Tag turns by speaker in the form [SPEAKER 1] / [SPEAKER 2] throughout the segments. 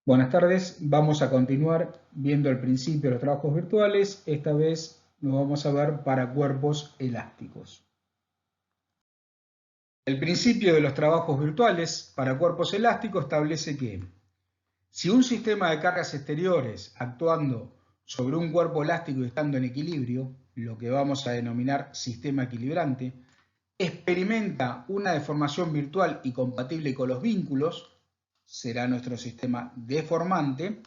[SPEAKER 1] Buenas tardes, vamos a continuar viendo el principio de los trabajos virtuales. Esta vez nos vamos a ver para cuerpos elásticos. El principio de los trabajos virtuales para cuerpos elásticos establece que si un sistema de cargas exteriores actuando sobre un cuerpo elástico y estando en equilibrio, lo que vamos a denominar sistema equilibrante, experimenta una deformación virtual y compatible con los vínculos, será nuestro sistema deformante.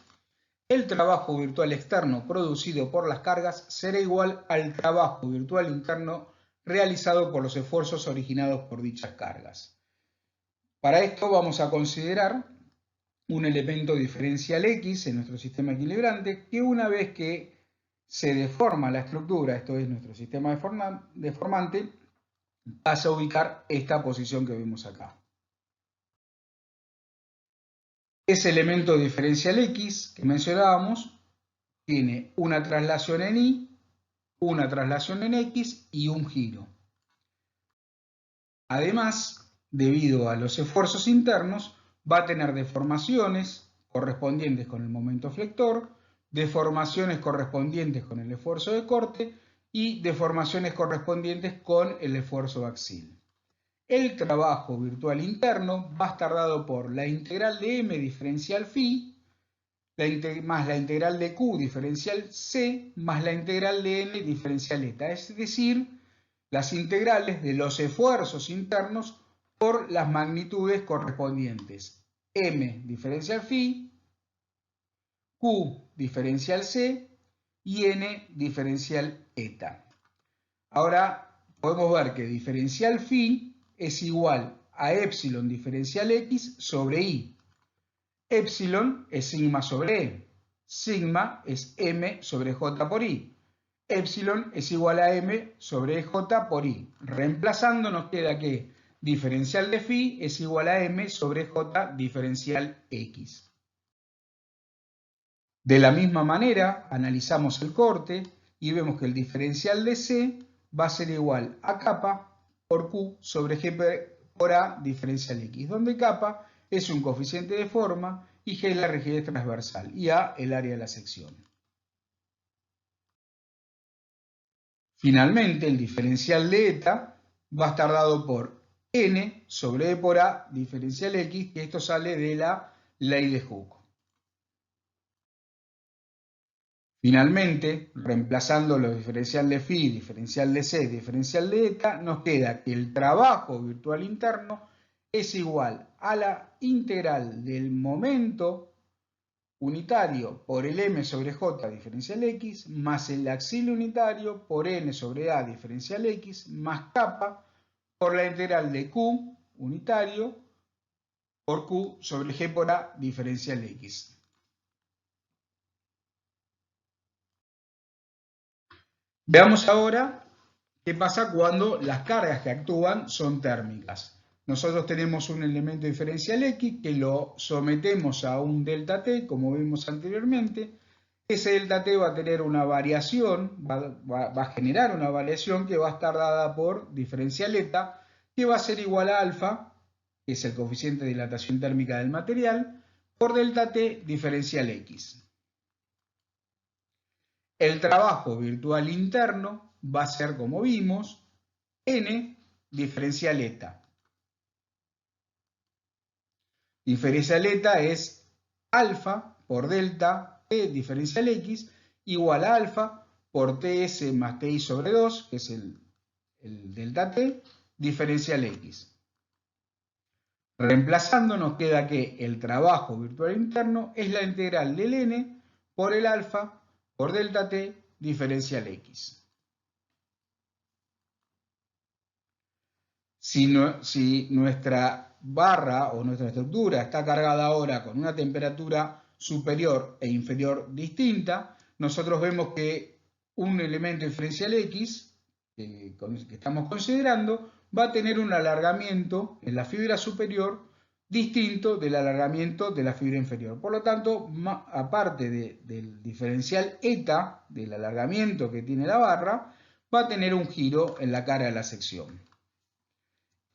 [SPEAKER 1] El trabajo virtual externo producido por las cargas será igual al trabajo virtual interno realizado por los esfuerzos originados por dichas cargas. Para esto vamos a considerar un elemento diferencial X en nuestro sistema equilibrante que una vez que se deforma la estructura, esto es nuestro sistema deformante, pasa a ubicar esta posición que vemos acá. Ese elemento diferencial X que mencionábamos tiene una traslación en Y, una traslación en X y un giro. Además, debido a los esfuerzos internos, va a tener deformaciones correspondientes con el momento flector, deformaciones correspondientes con el esfuerzo de corte y deformaciones correspondientes con el esfuerzo axial. El trabajo virtual interno va a estar dado por la integral de m diferencial phi más la integral de q diferencial c más la integral de n diferencial eta, es decir, las integrales de los esfuerzos internos por las magnitudes correspondientes. M diferencial phi, Q diferencial C y N diferencial eta. Ahora podemos ver que diferencial phi es igual a epsilon diferencial X sobre Y. Epsilon es sigma sobre E. Sigma es M sobre J por I. Epsilon es igual a M sobre J por I. Reemplazando nos queda que diferencial de phi es igual a M sobre J diferencial X. De la misma manera, analizamos el corte y vemos que el diferencial de C va a ser igual a kappa por Q sobre G por A diferencial X, donde kappa es un coeficiente de forma y G es la rigidez transversal y A el área de la sección. Finalmente, el diferencial de eta va a estar dado por n sobre e por a diferencial x, que esto sale de la ley de Hooke. Finalmente, reemplazando los diferencial de phi, diferencial de c, diferencial de eta, nos queda que el trabajo virtual interno es igual a la integral del momento unitario por el m sobre j diferencial x más el axial unitario por n sobre a diferencial x más kappa por la integral de q unitario por q sobre g por a diferencial x. Veamos ahora qué pasa cuando las cargas que actúan son térmicas. Nosotros tenemos un elemento diferencial X que lo sometemos a un delta T, como vimos anteriormente. Ese delta T va a tener una variación, va a generar una variación que va a estar dada por diferencial eta, que va a ser igual a alfa, que es el coeficiente de dilatación térmica del material, por delta T diferencial X. El trabajo virtual interno va a ser, como vimos, n diferencial eta. Diferencial eta es alfa por delta t diferencial x igual a alfa por ts más ti sobre 2, que es el delta t, diferencial x. Reemplazando nos queda que el trabajo virtual interno es la integral del n por el alfa por delta t diferencial x. Si nuestra barra o nuestra estructura está cargada ahora con una temperatura superior e inferior distinta, nosotros vemos que un elemento diferencial X que estamos considerando va a tener un alargamiento en la fibra superior distinto del alargamiento de la fibra inferior. Por lo tanto, aparte del diferencial eta, del alargamiento que tiene la barra, va a tener un giro en la cara de la sección.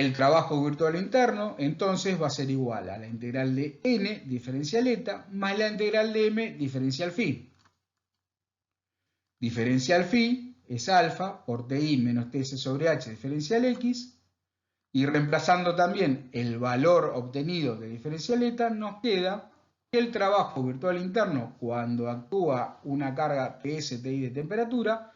[SPEAKER 1] El trabajo virtual interno entonces va a ser igual a la integral de n diferencial eta más la integral de m diferencial phi. Diferencial phi es alfa por ti menos ts sobre h diferencial x, y reemplazando también el valor obtenido de diferencial eta, nos queda que el trabajo virtual interno cuando actúa una carga ts ti de temperatura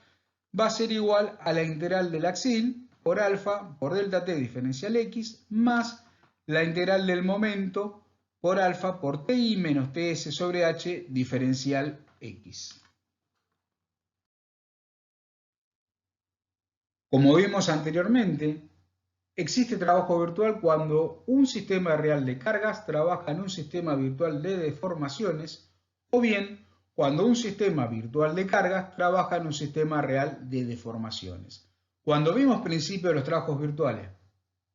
[SPEAKER 1] va a ser igual a la integral del axil por alfa por delta t diferencial x más la integral del momento por alfa por ti menos ts sobre h diferencial x. Como vimos anteriormente, existe trabajo virtual cuando un sistema real de cargas trabaja en un sistema virtual de deformaciones, o bien cuando un sistema virtual de cargas trabaja en un sistema real de deformaciones. Cuando vimos principio de los trabajos virtuales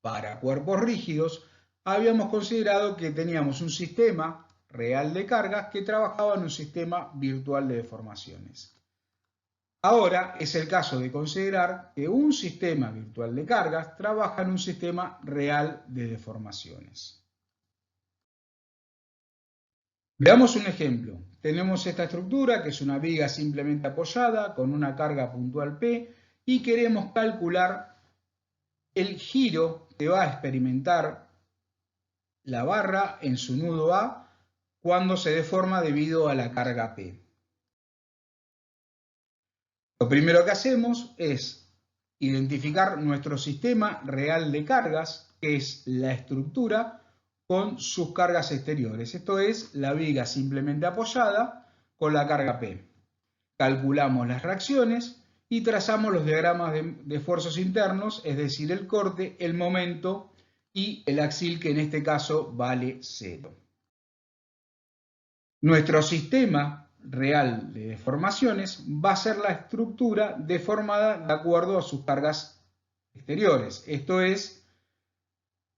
[SPEAKER 1] para cuerpos rígidos, habíamos considerado que teníamos un sistema real de cargas que trabajaba en un sistema virtual de deformaciones. Ahora es el caso de considerar que un sistema virtual de cargas trabaja en un sistema real de deformaciones. Veamos un ejemplo. Tenemos esta estructura que es una viga simplemente apoyada con una carga puntual P y queremos calcular el giro que va a experimentar la barra en su nudo A cuando se deforma debido a la carga P. Lo primero que hacemos es identificar nuestro sistema real de cargas, que es la estructura con sus cargas exteriores. Esto es la viga simplemente apoyada con la carga P. Calculamos las reacciones y trazamos los diagramas de esfuerzos internos, es decir, el corte, el momento y el axil, que en este caso vale 0. Nuestro sistema real de deformaciones va a ser la estructura deformada de acuerdo a sus cargas exteriores. Esto es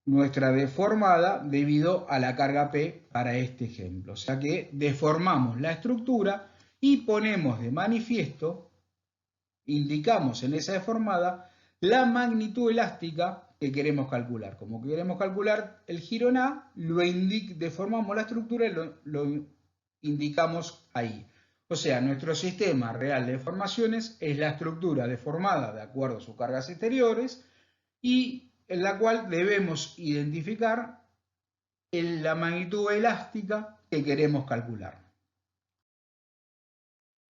[SPEAKER 1] nuestra deformada debido a la carga P para este ejemplo. O sea que deformamos la estructura y ponemos de manifiesto, indicamos en esa deformada la magnitud elástica que queremos calcular. Como queremos calcular el giro en A, deformamos la estructura y lo indicamos ahí. O sea, nuestro sistema real de deformaciones es la estructura deformada de acuerdo a sus cargas exteriores y en la cual debemos identificar la magnitud elástica que queremos calcular.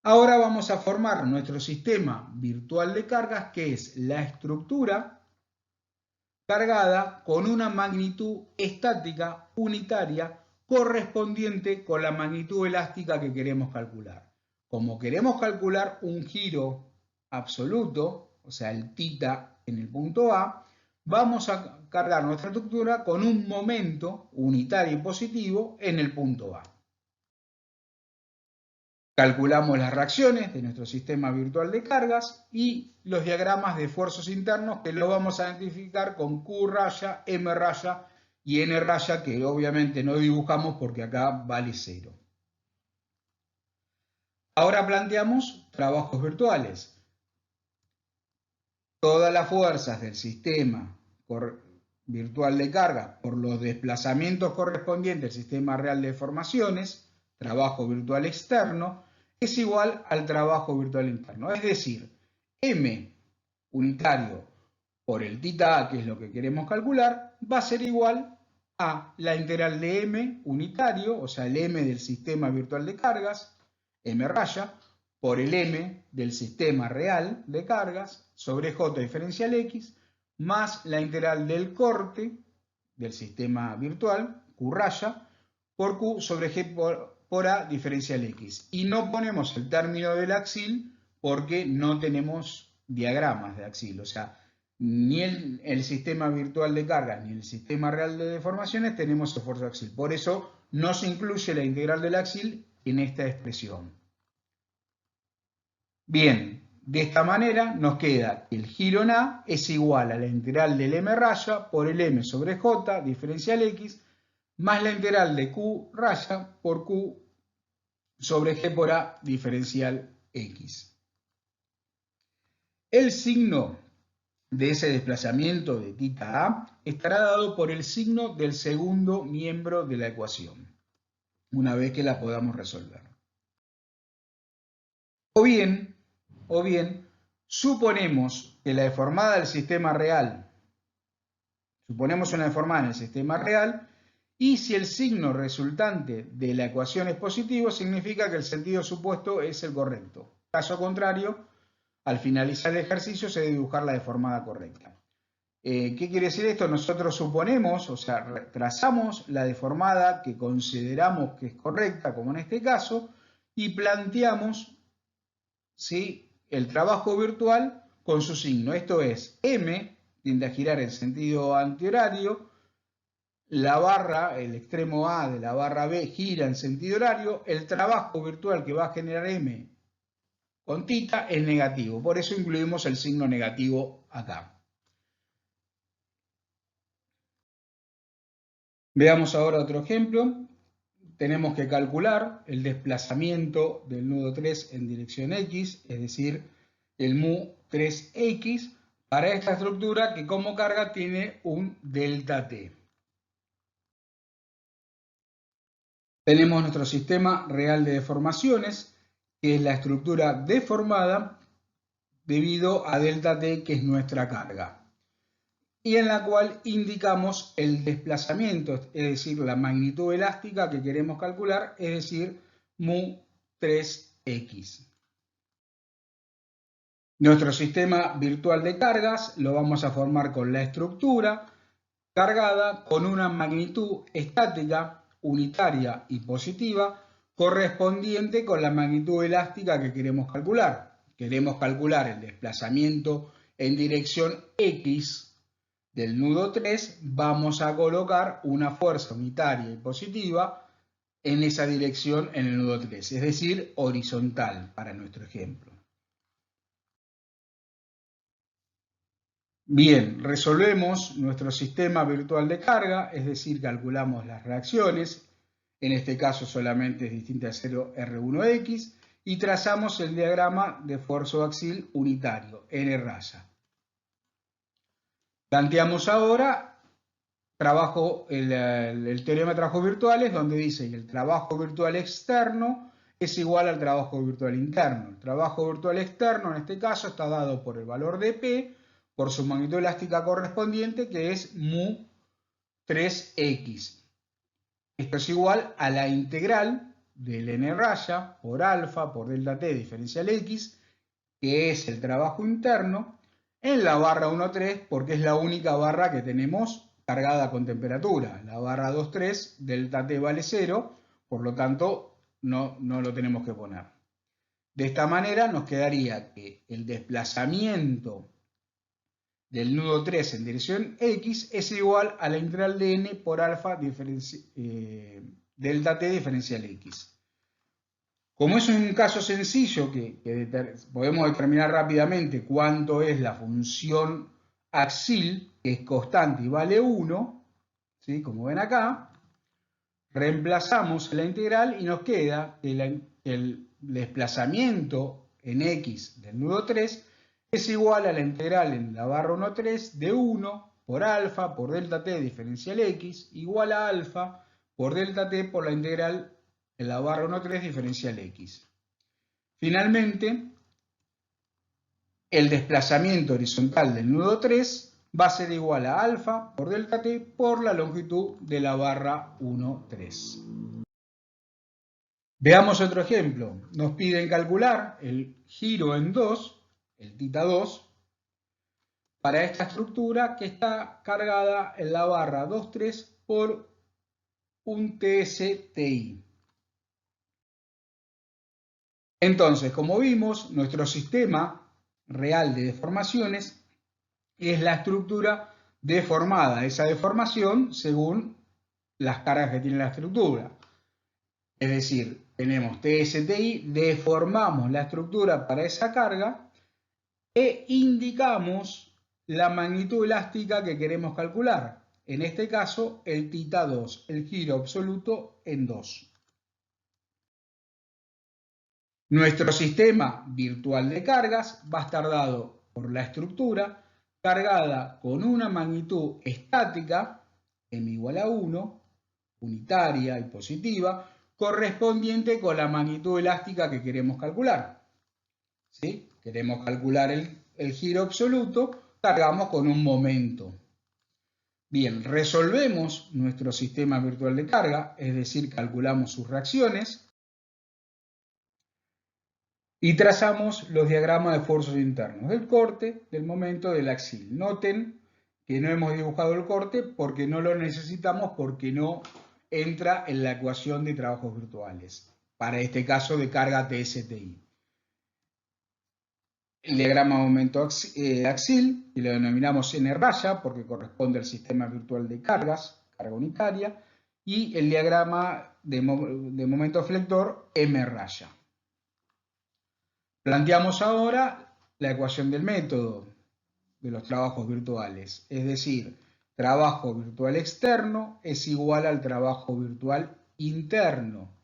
[SPEAKER 1] Ahora vamos a formar nuestro sistema virtual de cargas, que es la estructura cargada con una magnitud estática unitaria correspondiente con la magnitud elástica que queremos calcular. Como queremos calcular un giro absoluto, o sea, el θ en el punto A, vamos a cargar nuestra estructura con un momento unitario y positivo en el punto A. Calculamos las reacciones de nuestro sistema virtual de cargas y los diagramas de esfuerzos internos, que los vamos a identificar con Q raya, M raya y N raya, que obviamente no dibujamos porque acá vale 0. Ahora planteamos trabajos virtuales. Todas las fuerzas del sistema virtual de carga por los desplazamientos correspondientes al sistema real de deformaciones, trabajo virtual externo, es igual al trabajo virtual interno. Es decir, M unitario por el θ, que es lo que queremos calcular, va a ser igual a la integral de M unitario, o sea, el M del sistema virtual de cargas, M raya, por el M del sistema real de cargas, sobre J diferencial X, más la integral del corte del sistema virtual, Q raya, por Q sobre G por A diferencial X. Y no ponemos el término del axil porque no tenemos diagramas de axil. O sea, ni el sistema virtual de cargas ni el sistema real de deformaciones tenemos esfuerzo axil. Por eso no se incluye la integral del axil en esta expresión. Bien, de esta manera nos queda que el giro en A es igual a la integral del M raya por el M sobre J diferencial X más la integral de Q raya por Q sobre G por A diferencial X. El signo de ese desplazamiento de θ A estará dado por el signo del segundo miembro de la ecuación, una vez que la podamos resolver. O bien, suponemos que la deformada del sistema real, suponemos una deformada en el sistema real, y si el signo resultante de la ecuación es positivo, significa que el sentido supuesto es el correcto. Caso contrario, al finalizar el ejercicio se debe dibujar la deformada correcta. ¿Qué quiere decir esto? Nosotros suponemos, o sea, trazamos la deformada que consideramos que es correcta, como en este caso, y planteamos, ¿sí?, el trabajo virtual con su signo. Esto es, M tiende a girar en sentido antihorario, la barra, el extremo A de la barra B gira en sentido horario, el trabajo virtual que va a generar M con θ es negativo, por eso incluimos el signo negativo acá. Veamos ahora otro ejemplo. Tenemos que calcular el desplazamiento del nudo 3 en dirección X, es decir, el mu 3X, para esta estructura que como carga tiene un delta T. Tenemos nuestro sistema real de deformaciones, que es la estructura deformada debido a delta T, que es nuestra carga, y en la cual indicamos el desplazamiento, es decir, la magnitud elástica que queremos calcular, es decir, mu 3X. Nuestro sistema virtual de cargas lo vamos a formar con la estructura cargada con una magnitud estática, unitaria y positiva, correspondiente con la magnitud elástica que queremos calcular. Queremos calcular el desplazamiento en dirección X del nudo 3, vamos a colocar una fuerza unitaria y positiva en esa dirección en el nudo 3, es decir, horizontal para nuestro ejemplo. Bien, resolvemos nuestro sistema virtual de carga, es decir, calculamos las reacciones, en este caso solamente es distinta a 0 R1X, y trazamos el diagrama de esfuerzo axial unitario, N raya. Planteamos ahora el teorema de trabajos virtuales, donde dice que el trabajo virtual externo es igual al trabajo virtual interno. El trabajo virtual externo, en este caso, está dado por el valor de P, por su magnitud elástica correspondiente, que es mu 3X. Esto es igual a la integral del n raya por alfa por delta t diferencial x, que es el trabajo interno, en la barra 1,3, porque es la única barra que tenemos cargada con temperatura. La barra 2,3, delta t vale 0, por lo tanto no lo tenemos que poner. De esta manera nos quedaría que el desplazamiento del nudo 3 en dirección X es igual a la integral de n por alfa delta t diferencial X. Como es un caso sencillo que podemos determinar rápidamente cuánto es la función axial, que es constante y vale 1, ¿sí?, como ven acá, reemplazamos la integral y nos queda que el desplazamiento en X del nudo 3 es igual a la integral en la barra 1,3 de 1 por alfa por delta t diferencial x igual a alfa por delta t por la integral en la barra 1,3 diferencial x. Finalmente, el desplazamiento horizontal del nudo 3 va a ser igual a alfa por delta t por la longitud de la barra 1,3. Veamos otro ejemplo. Nos piden calcular el giro en 2, el θ2, para esta estructura que está cargada en la barra 2,3 por un TSTI. Entonces, como vimos, nuestro sistema real de deformaciones es la estructura deformada, esa deformación según las cargas que tiene la estructura. Es decir, tenemos TSTI, deformamos la estructura para esa carga e indicamos la magnitud elástica que queremos calcular. En este caso, el θ2, el giro absoluto en 2. Nuestro sistema virtual de cargas va a estar dado por la estructura cargada con una magnitud estática, m igual a 1, unitaria y positiva, correspondiente con la magnitud elástica que queremos calcular. ¿Sí? Queremos calcular el giro absoluto, cargamos con un momento. Bien, resolvemos nuestro sistema virtual de carga, es decir, calculamos sus reacciones y trazamos los diagramas de fuerzas internos del corte, del momento, del axil. Noten que no hemos dibujado el corte porque no lo necesitamos, porque no entra en la ecuación de trabajos virtuales, para este caso de carga TSTI. El diagrama de momento axil, y lo denominamos N raya porque corresponde al sistema virtual de cargas, carga unitaria, y el diagrama de momento flector M raya. Planteamos ahora la ecuación del método de los trabajos virtuales, es decir, trabajo virtual externo es igual al trabajo virtual interno.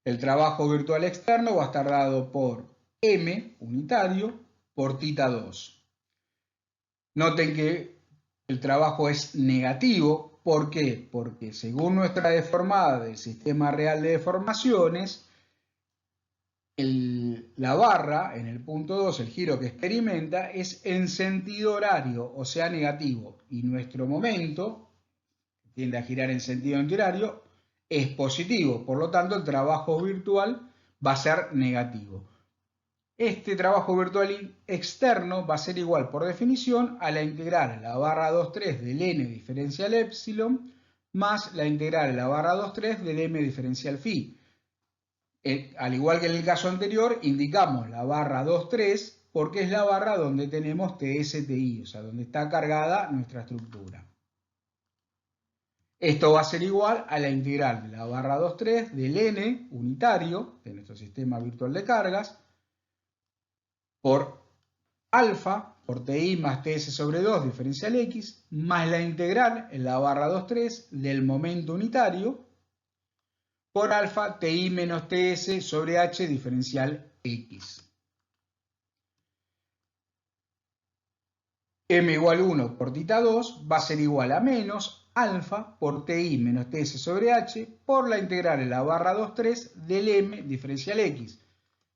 [SPEAKER 1] El trabajo virtual externo va a estar dado por M, unitario, por tita 2. Noten que el trabajo es negativo. ¿Por qué? Porque según nuestra deformada del sistema real de deformaciones, la barra en el punto 2, el giro que experimenta, es en sentido horario, o sea, negativo. Y nuestro momento, que tiende a girar en sentido antihorario, es positivo. Por lo tanto, el trabajo virtual va a ser negativo. Este trabajo virtual externo va a ser igual, por definición, a la integral a la barra 2,3 del n diferencial epsilon más la integral a la barra 2,3 del m diferencial phi. Al igual que en el caso anterior, indicamos la barra 2,3 porque es la barra donde tenemos TSTI, o sea, donde está cargada nuestra estructura. Esto va a ser igual a la integral de la barra 2,3 del n unitario de nuestro sistema virtual de cargas por alfa por TI más TS sobre 2 diferencial X más la integral en la barra 2,3 del momento unitario por alfa TI menos TS sobre H diferencial X. M igual 1 por tita 2 va a ser igual a menos alfa por TI menos TS sobre H por la integral en la barra 2,3 del M diferencial X.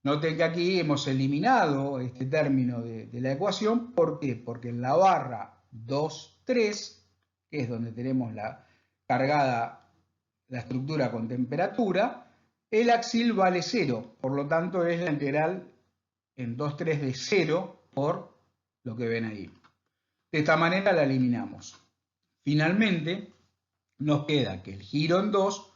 [SPEAKER 1] Noten que aquí hemos eliminado este término de la ecuación. ¿Por qué? Porque en la barra 2,3, que es donde tenemos cargada la estructura con temperatura, el axil vale 0. Por lo tanto, es la integral en 2,3 de 0 por lo que ven ahí. De esta manera la eliminamos. Finalmente, nos queda que el giro en 2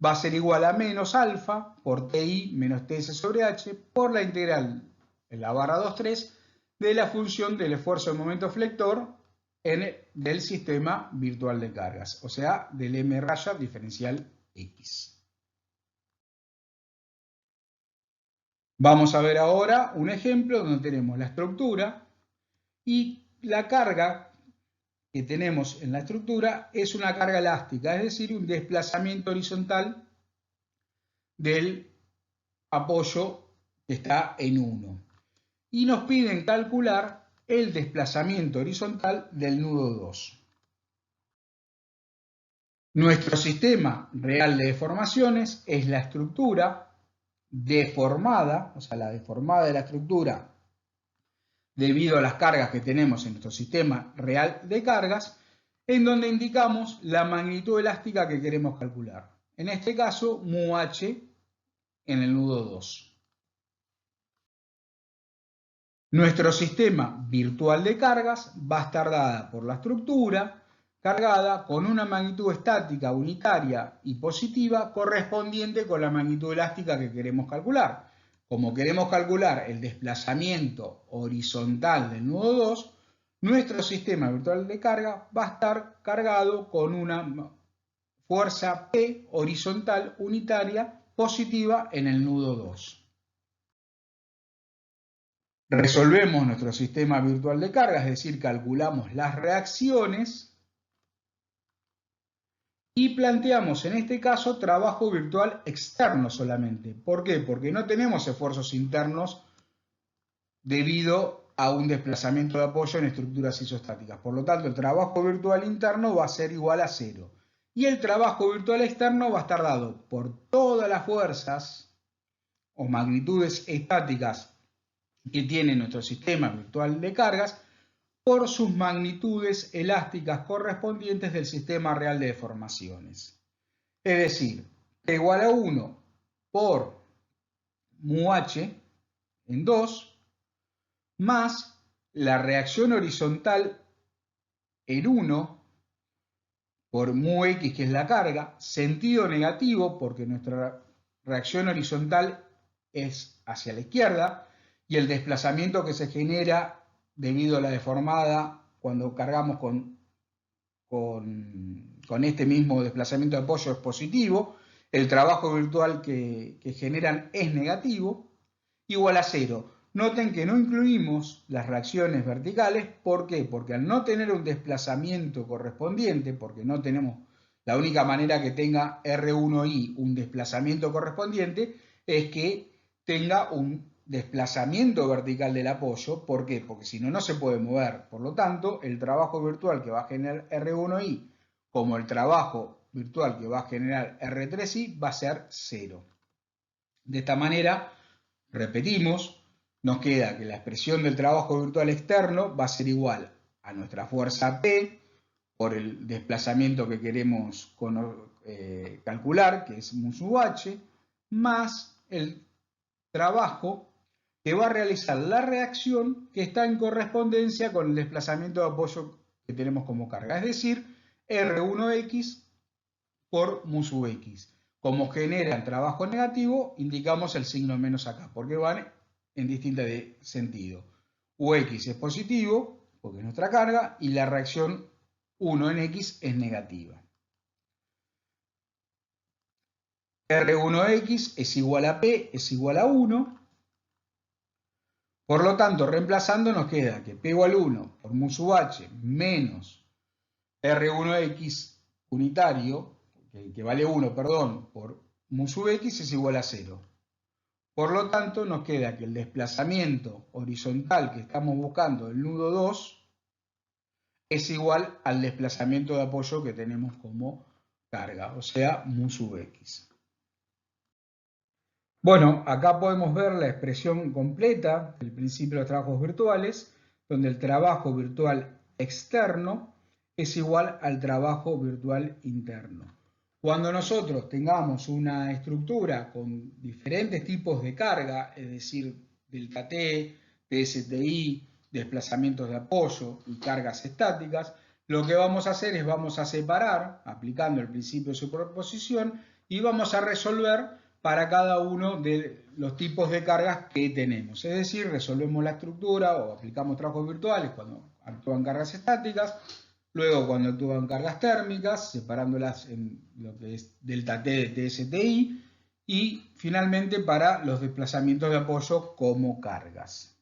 [SPEAKER 1] va a ser igual a menos alfa por TI menos TS sobre H por la integral en la barra 2,3 de la función del esfuerzo de momento flector del sistema virtual de cargas, o sea, del M raya diferencial X. Vamos a ver ahora un ejemplo donde tenemos la estructura y la carga que tenemos en la estructura es una carga elástica, es decir, un desplazamiento horizontal del apoyo que está en 1. Y nos piden calcular el desplazamiento horizontal del nudo 2. Nuestro sistema real de deformaciones es la estructura deformada, o sea, la deformada de la estructura debido a las cargas que tenemos en nuestro sistema real de cargas, en donde indicamos la magnitud elástica que queremos calcular. En este caso, mu h en el nudo 2. Nuestro sistema virtual de cargas va a estar dada por la estructura cargada con una magnitud estática unitaria y positiva correspondiente con la magnitud elástica que queremos calcular. Como queremos calcular el desplazamiento horizontal del nudo 2, nuestro sistema virtual de carga va a estar cargado con una fuerza P horizontal unitaria positiva en el nudo 2. Resolvemos nuestro sistema virtual de carga, es decir, calculamos las reacciones y planteamos en este caso trabajo virtual externo solamente. ¿Por qué? Porque no tenemos esfuerzos internos debido a un desplazamiento de apoyo en estructuras isostáticas. Por lo tanto, el trabajo virtual interno va a ser igual a 0. Y el trabajo virtual externo va a estar dado por todas las fuerzas o magnitudes estáticas que tiene nuestro sistema virtual de cargas por sus magnitudes elásticas correspondientes del sistema real de deformaciones. Es decir, P igual a 1 por mu h en 2 más la reacción horizontal en 1 por mu x, que es la carga, sentido negativo porque nuestra reacción horizontal es hacia la izquierda y el desplazamiento que se genera debido a la deformada cuando cargamos con este mismo desplazamiento de apoyo es positivo, el trabajo virtual que generan es negativo, igual a 0. Noten que no incluimos las reacciones verticales. ¿Por qué? Porque al no tener un desplazamiento correspondiente, porque no tenemos la única manera que tenga R1i un desplazamiento correspondiente, es que tenga un desplazamiento vertical del apoyo. ¿Por qué? Porque si no, no se puede mover. Por lo tanto, el trabajo virtual que va a generar R1i como el trabajo virtual que va a generar R3i va a ser 0. De esta manera, repetimos, nos queda que la expresión del trabajo virtual externo va a ser igual a nuestra fuerza P por el desplazamiento que queremos calcular, que es mu sub h, más el trabajo que va a realizar la reacción que está en correspondencia con el desplazamiento de apoyo que tenemos como carga, es decir, R1x por mu sub x. Como generan trabajo negativo, indicamos el signo menos acá, porque van en distinto sentido. Ux es positivo, porque es nuestra carga, y la reacción 1 en x es negativa. R1x es igual a P, es igual a 1. Por lo tanto, reemplazando nos queda que P igual a 1 por mu sub h menos R1x unitario, que vale 1, perdón, por mu sub x es igual a 0. Por lo tanto, nos queda que el desplazamiento horizontal que estamos buscando, el nudo 2, es igual al desplazamiento de apoyo que tenemos como carga, o sea, mu sub x. Bueno, acá podemos ver la expresión completa del principio de los trabajos virtuales, donde el trabajo virtual externo es igual al trabajo virtual interno. Cuando nosotros tengamos una estructura con diferentes tipos de carga, es decir, delta T, TSTI, desplazamientos de apoyo y cargas estáticas, lo que vamos a hacer es vamos a separar, aplicando el principio de superposición, y vamos a resolver para cada uno de los tipos de cargas que tenemos. Es decir, resolvemos la estructura o aplicamos trabajos virtuales cuando actúan cargas estáticas, luego cuando actúan cargas térmicas, separándolas en lo que es delta T de TSTI, y finalmente para los desplazamientos de apoyo como cargas.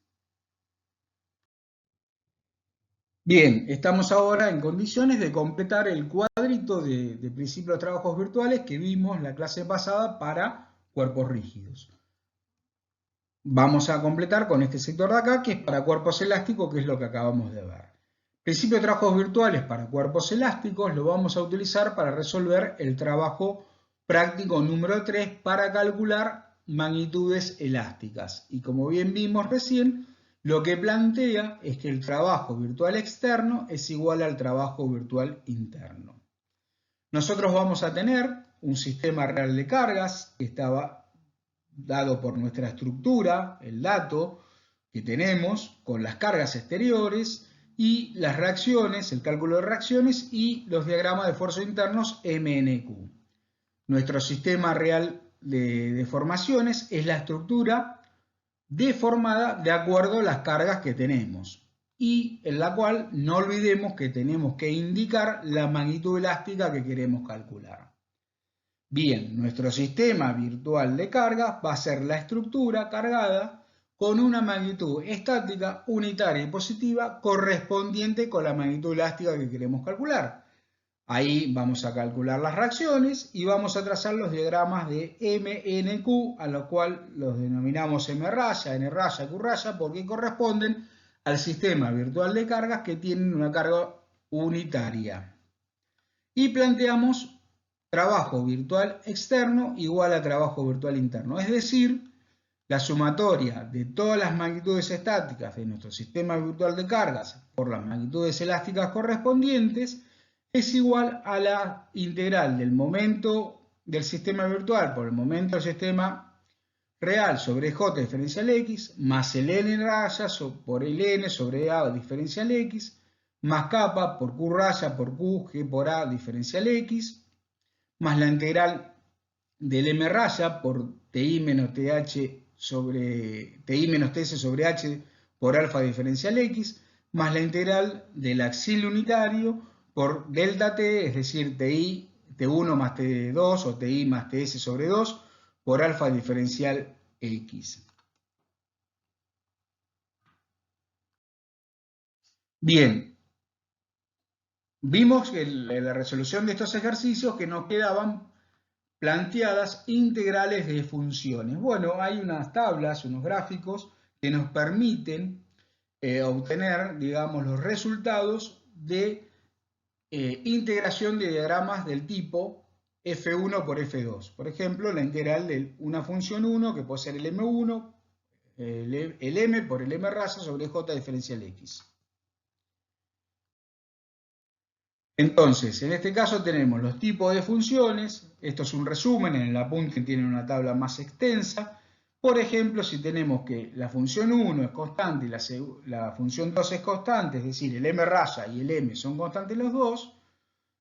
[SPEAKER 1] Bien, estamos ahora en condiciones de completar el cuadrito de principio de trabajos virtuales que vimos la clase pasada para cuerpos rígidos. Vamos a completar con este sector de acá, que es para cuerpos elásticos, que es lo que acabamos de ver. Principio de trabajos virtuales para cuerpos elásticos lo vamos a utilizar para resolver el trabajo práctico número 3 para calcular magnitudes elásticas. Y como bien vimos recién, lo que plantea es que el trabajo virtual externo es igual al trabajo virtual interno. Nosotros vamos a tener un sistema real de cargas que estaba dado por nuestra estructura, el dato que tenemos con las cargas exteriores y las reacciones, el cálculo de reacciones y los diagramas de esfuerzos internos MNQ. Nuestro sistema real de deformaciones es la estructura deformada de acuerdo a las cargas que tenemos y en la cual no olvidemos que tenemos que indicar la magnitud elástica que queremos calcular. Bien, nuestro sistema virtual de cargas va a ser la estructura cargada con una magnitud estática unitaria y positiva correspondiente con la magnitud elástica que queremos calcular. Ahí vamos a calcular las reacciones y vamos a trazar los diagramas de MNQ, a lo cual los denominamos M raya, N raya, Q raya, porque corresponden al sistema virtual de cargas que tienen una carga unitaria. Y planteamos trabajo virtual externo igual a trabajo virtual interno, es decir, la sumatoria de todas las magnitudes estáticas de nuestro sistema virtual de cargas por las magnitudes elásticas correspondientes es igual a la integral del momento del sistema virtual por el momento del sistema real sobre J diferencial X más el N raya por el N sobre A diferencial X más kappa por Q raya por Q G por A diferencial X más la integral del M raya por TI menos TH sobre TI menos TS sobre H por alfa diferencial X más la integral del axil unitario por delta T, es decir, TI T1 más T2 o TI más TS sobre 2 por alfa diferencial X. Bien, vimos que en la resolución de estos ejercicios que nos quedaban planteadas integrales de funciones. Bueno, hay unas tablas, unos gráficos que nos permiten obtener, digamos, los resultados de integración de diagramas del tipo F1 por F2. Por ejemplo, la integral de una función 1, que puede ser el M1, el M por el M raya sobre J diferencial X. Entonces, en este caso tenemos los tipos de funciones. Esto es un resumen, en el apunte tienen una tabla más extensa. Por ejemplo, si tenemos que la función 1 es constante y la función 2 es constante, es decir, el M raya y el M son constantes los dos,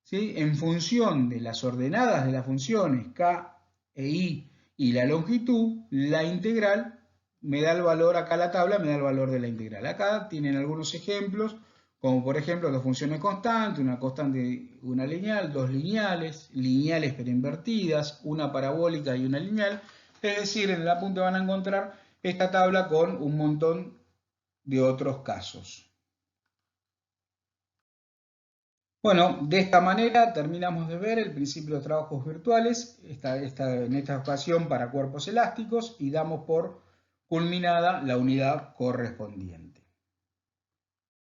[SPEAKER 1] ¿sí? En función de las ordenadas de las funciones K e I y la longitud, la integral me da el valor, acá la tabla me da el valor de la integral. Acá tienen algunos ejemplos, como por ejemplo dos funciones constantes, una constante, una lineal, dos lineales, lineales pero invertidas, una parabólica y una lineal. Es decir, en el apunte van a encontrar esta tabla con un montón de otros casos. Bueno, de esta manera terminamos de ver el principio de trabajos virtuales, en esta ocasión para cuerpos elásticos, y damos por culminada la unidad correspondiente.